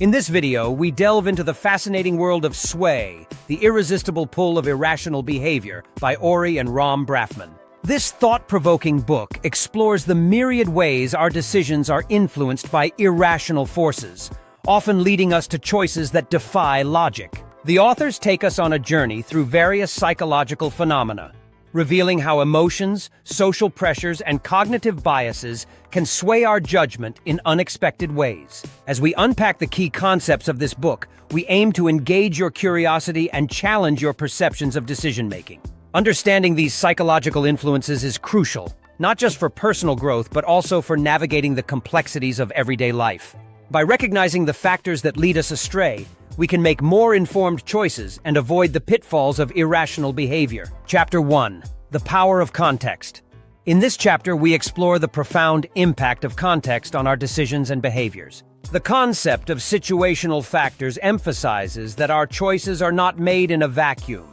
In this video, we delve into the fascinating world of Sway, the irresistible pull of irrational behavior by Ori and Ram Brafman. This thought-provoking book explores the myriad ways our decisions are influenced by irrational forces, often leading us to choices that defy logic. The authors take us on a journey through various psychological phenomena, revealing how emotions, social pressures, and cognitive biases can sway our judgment in unexpected ways. As we unpack the key concepts of this book, we aim to engage your curiosity and challenge your perceptions of decision-making. Understanding these psychological influences is crucial, not just for personal growth, but also for navigating the complexities of everyday life. By recognizing the factors that lead us astray, we can make more informed choices and avoid the pitfalls of irrational behavior. Chapter 1. The Power of Context. In this chapter, we explore the profound impact of context on our decisions and behaviors. The concept of situational factors emphasizes that our choices are not made in a vacuum.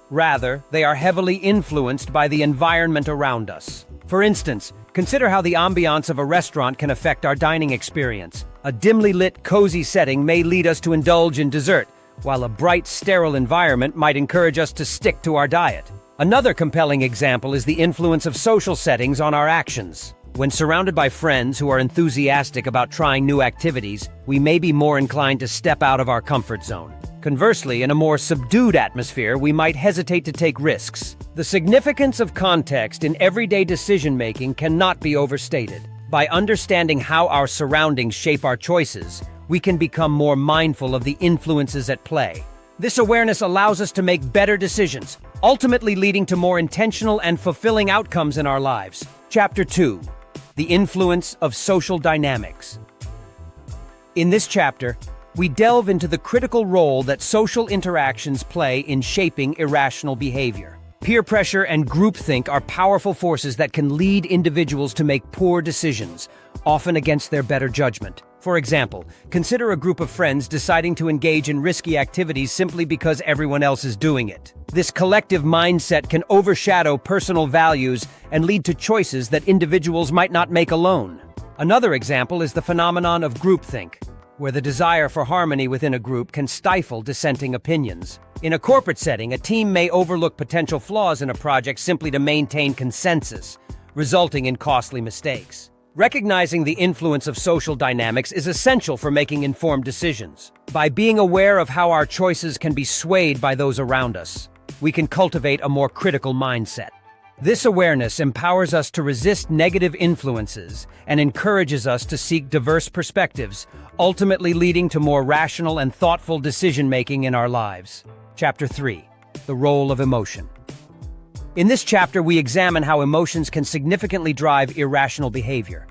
Rather, they are heavily influenced by the environment around us. For instance, consider how the ambiance of a restaurant can affect our dining experience. A dimly lit, cozy setting may lead us to indulge in dessert, while a bright, sterile environment might encourage us to stick to our diet. Another compelling example is the influence of social settings on our actions. When surrounded by friends who are enthusiastic about trying new activities, we may be more inclined to step out of our comfort zone. Conversely, in a more subdued atmosphere, we might hesitate to take risks. The significance of context in everyday decision-making cannot be overstated. By understanding how our surroundings shape our choices, we can become more mindful of the influences at play. This awareness allows us to make better decisions, ultimately leading to more intentional and fulfilling outcomes in our lives. Chapter 2. The Influence of Social Dynamics. In this chapter, we delve into the critical role that social interactions play in shaping irrational behavior. Peer pressure and groupthink are powerful forces that can lead individuals to make poor decisions, often against their better judgment. For example, consider a group of friends deciding to engage in risky activities simply because everyone else is doing it. This collective mindset can overshadow personal values and lead to choices that individuals might not make alone. Another example is the phenomenon of groupthink, where the desire for harmony within a group can stifle dissenting opinions. In a corporate setting, a team may overlook potential flaws in a project simply to maintain consensus, resulting in costly mistakes. Recognizing the influence of social dynamics is essential for making informed decisions. By being aware of how our choices can be swayed by those around us, we can cultivate a more critical mindset. This awareness empowers us to resist negative influences and encourages us to seek diverse perspectives, ultimately leading to more rational and thoughtful decision-making in our lives. Chapter 3. The Role of Emotion. In this chapter, we examine how emotions can significantly drive irrational behavior,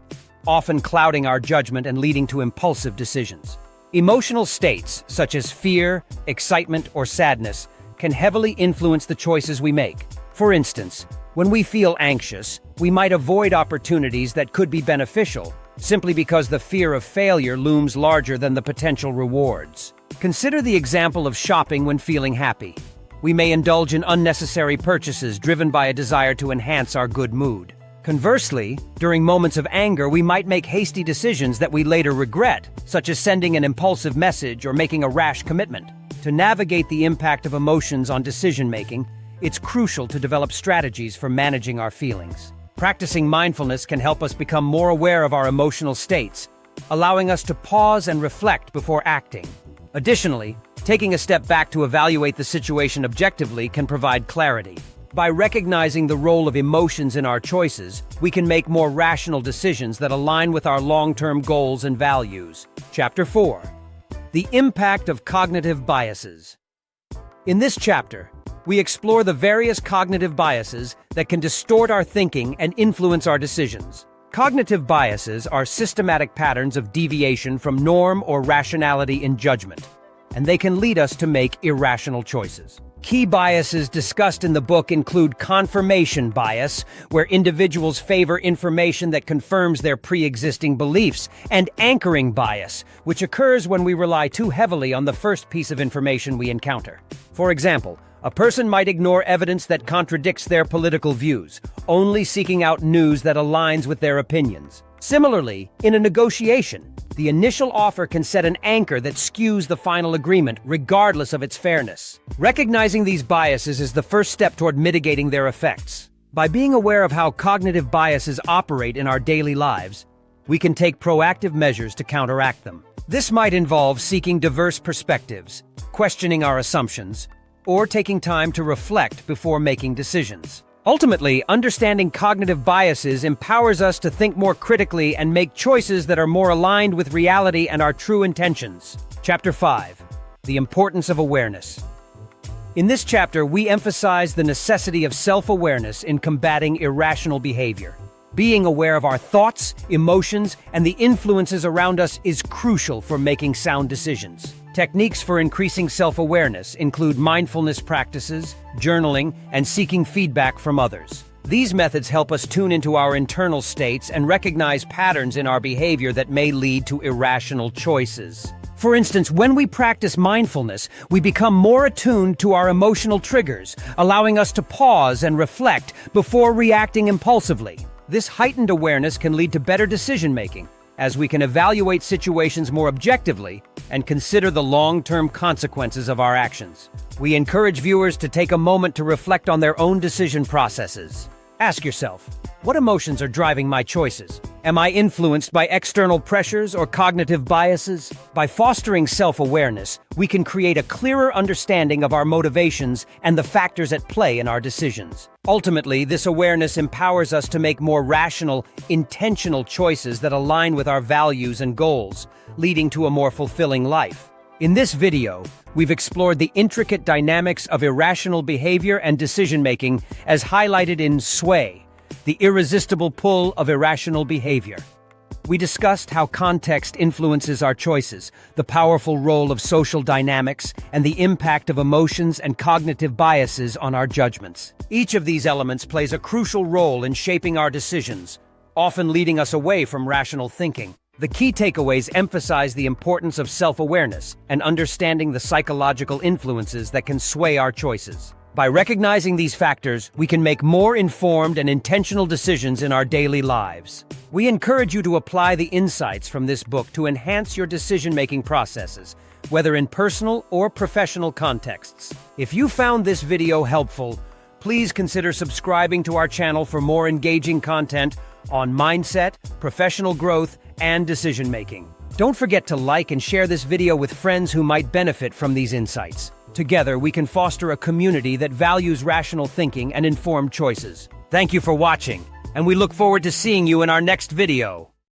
often clouding our judgment and leading to impulsive decisions. Emotional states, such as fear, excitement, or sadness, can heavily influence the choices we make. For instance, when we feel anxious, we might avoid opportunities that could be beneficial, simply because the fear of failure looms larger than the potential rewards. Consider the example of shopping when feeling happy. We may indulge in unnecessary purchases driven by a desire to enhance our good mood. Conversely, during moments of anger, we might make hasty decisions that we later regret, such as sending an impulsive message or making a rash commitment. To navigate the impact of emotions on decision-making, it's crucial to develop strategies for managing our feelings. Practicing mindfulness can help us become more aware of our emotional states, allowing us to pause and reflect before acting. Additionally, taking a step back to evaluate the situation objectively can provide clarity. By recognizing the role of emotions in our choices, we can make more rational decisions that align with our long-term goals and values. Chapter 4. The Impact of Cognitive Biases. In this chapter, we explore the various cognitive biases that can distort our thinking and influence our decisions. Cognitive biases are systematic patterns of deviation from norm or rationality in judgment, and they can lead us to make irrational choices. Key biases discussed in the book include confirmation bias, where individuals favor information that confirms their pre-existing beliefs, and anchoring bias, which occurs when we rely too heavily on the first piece of information we encounter. For example, a person might ignore evidence that contradicts their political views, only seeking out news that aligns with their opinions. Similarly, in a negotiation, the initial offer can set an anchor that skews the final agreement, regardless of its fairness. Recognizing these biases is the first step toward mitigating their effects. By being aware of how cognitive biases operate in our daily lives, we can take proactive measures to counteract them. This might involve seeking diverse perspectives, questioning our assumptions, or taking time to reflect before making decisions. Ultimately, understanding cognitive biases empowers us to think more critically and make choices that are more aligned with reality and our true intentions. Chapter 5. The Importance of Awareness. In this chapter, we emphasize the necessity of self-awareness in combating irrational behavior. Being aware of our thoughts, emotions, and the influences around us is crucial for making sound decisions. Techniques for increasing self-awareness include mindfulness practices, journaling, and seeking feedback from others. These methods help us tune into our internal states and recognize patterns in our behavior that may lead to irrational choices. For instance, when we practice mindfulness, we become more attuned to our emotional triggers, allowing us to pause and reflect before reacting impulsively. This heightened awareness can lead to better decision-making, as we can evaluate situations more objectively and consider the long-term consequences of our actions. We encourage viewers to take a moment to reflect on their own decision processes. Ask yourself, what emotions are driving my choices? Am I influenced by external pressures or cognitive biases? By fostering self-awareness, we can create a clearer understanding of our motivations and the factors at play in our decisions. Ultimately, this awareness empowers us to make more rational, intentional choices that align with our values and goals, leading to a more fulfilling life. In this video, we've explored the intricate dynamics of irrational behavior and decision-making as highlighted in Sway, the irresistible pull of irrational behavior. We discussed how context influences our choices, the powerful role of social dynamics, and the impact of emotions and cognitive biases on our judgments. Each of these elements plays a crucial role in shaping our decisions, often leading us away from rational thinking. The key takeaways emphasize the importance of self-awareness and understanding the psychological influences that can sway our choices. By recognizing these factors, we can make more informed and intentional decisions in our daily lives. We encourage you to apply the insights from this book to enhance your decision-making processes, whether in personal or professional contexts. If you found this video helpful, please consider subscribing to our channel for more engaging content on mindset, professional growth, and decision-making. Don't forget to like and share this video with friends who might benefit from these insights. Together, we can foster a community that values rational thinking and informed choices. Thank you for watching, and we look forward to seeing you in our next video.